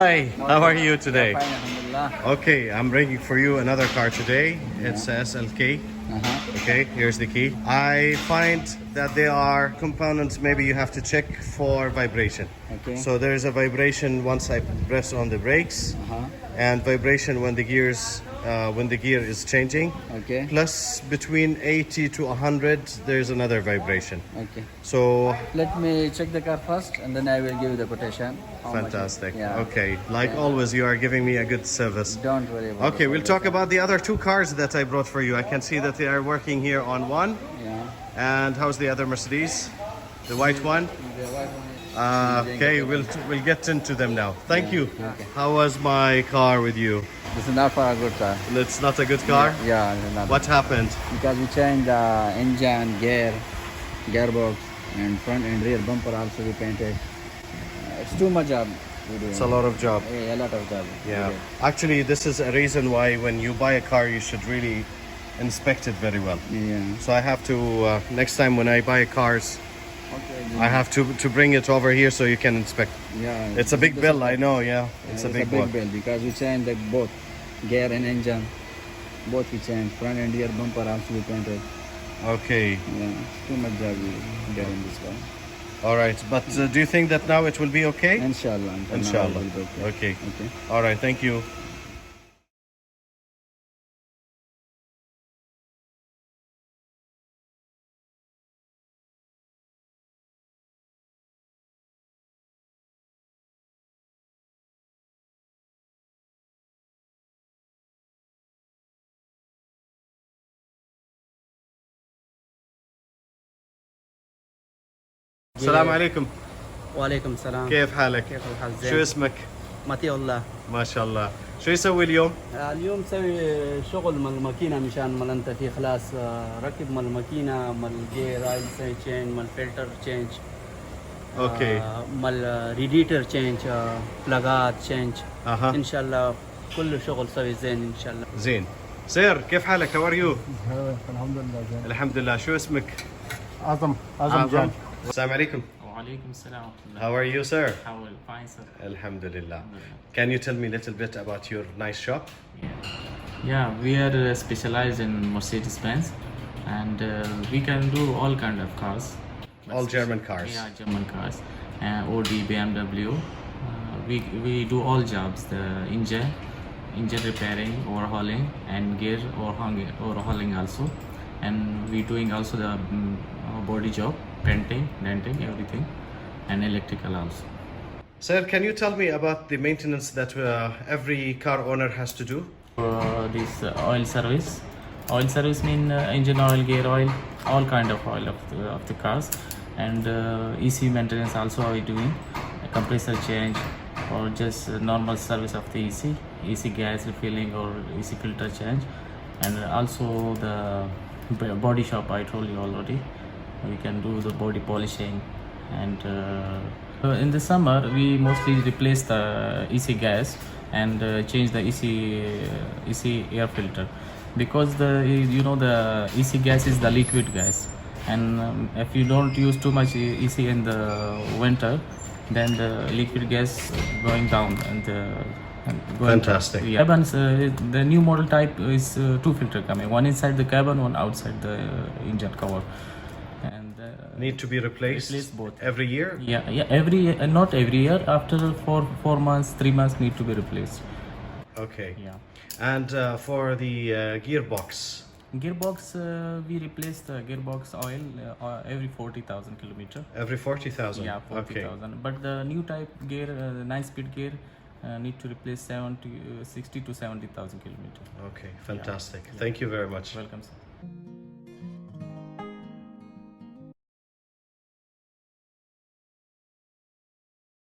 Hi, how are you today? Fine, alhamdulillah. Okay, I'm bringing for you another car today. It's SLK. Okay, here's the key. I find that there are components maybe you have to check for vibration. Okay. So there's a vibration once I press on the brakes, and vibration when the gear is changing. Okay. Plus between 80 to 100, there's another vibration. Okay. So Let me check the car first, and then I will give you the quotation. How much fantastic. Yeah. Okay, like always, you are giving me a good service. Don't worry about Okay, it. we'll talk about the other two cars that I brought for you. I can see that they are working here on one. Yeah. And how's the other Mercedes? The white one? The white one is- Okay, we'll get into them now. Thank you. okay. How was my car with you? This is not for a good car. It's not a good car? Yeah, it's not. What happened? Because we changed the engine, gearbox, and front and rear bumper also we painted. It's too much job. We do. It's a lot of job. Yeah, a lot of job. we Yeah. did. Actually, this is a reason why when you buy a car, you should really inspect it very well. Yeah. So I have to, next time when I buy cars, Okay. I have to bring it over here so you can inspect. Yeah. It's a big this bill, is- I know, yeah. It's a big one. bill because we changed the both gear and engine. Both we changed. Front and rear bumper also we painted. Okay, Yeah, it's too much job we get in this one. all right. But do you think that now it will be okay? Inshallah. Inshallah. It will be Okay. Okay. All right, thank you. السلام عليكم. وعليكم السلام. كيف حالك؟ كيف الحال؟ زين. شو اسمك؟ مطيع الله. ما شاء الله. شو يسوي اليوم؟ اليوم مسوي شغل مال الماكينه مشان مال انت في خلاص ركب مال الماكينه مال جير ايل تشينج مال فلتر تشينج. اوكي. مال ريديتر تشينج بلاغات تشينج. اها. ان شاء الله كل شغل سوي زين ان شاء الله. زين. سير كيف حالك؟ هاو ار يو؟ الحمد لله زين. الحمد لله. شو اسمك؟ عظم جان. السلام عليكم. وعليكم السلام ورحمة الله. How are you, sir? How are you? Fine, sir. Alhamdulillah. Can you tell me a little bit about your nice shop? Yeah, we are specialized in Mercedes-Benz, and we can do all kind of cars. All German cars. Yeah, German cars, Audi, BMW. We do all jobs: the engine repairing, overhauling, and gear overhauling also. And we doing also the body job, painting, denting, everything, and electrical also. Sir, can you tell me about the maintenance that every car owner has to do? This oil service. Oil service mean engine oil, gear oil, all kind of oil of the cars, and EC maintenance also are we doing, compressor change, or just normal service of the EC gas refilling or EC filter change, and also the body shop I told you already. We can do the body polishing, and in the summer we mostly replace the EC gas and change the EC air filter, because the EC gas is the liquid gas, and if you don't use too much EC in the winter, then the liquid gas going down and Fantastic. Yeah. Cabins, the new model type is two filter coming, one inside the cabin, one outside the engine cover, and Need to be replaced replace both every year? yeah every not every year, after 4 months, 3 months need to be replaced. Okay. Yeah. And for the gearbox? Gearbox, we replace the gearbox oil every 40,000 kilometer. Every 40,000? Yeah, 40,000. But the new type gear, the 9-speed gear, need to replace 60 to 70,000 kilometer. Okay, fantastic. Thank you very much. Welcome, sir.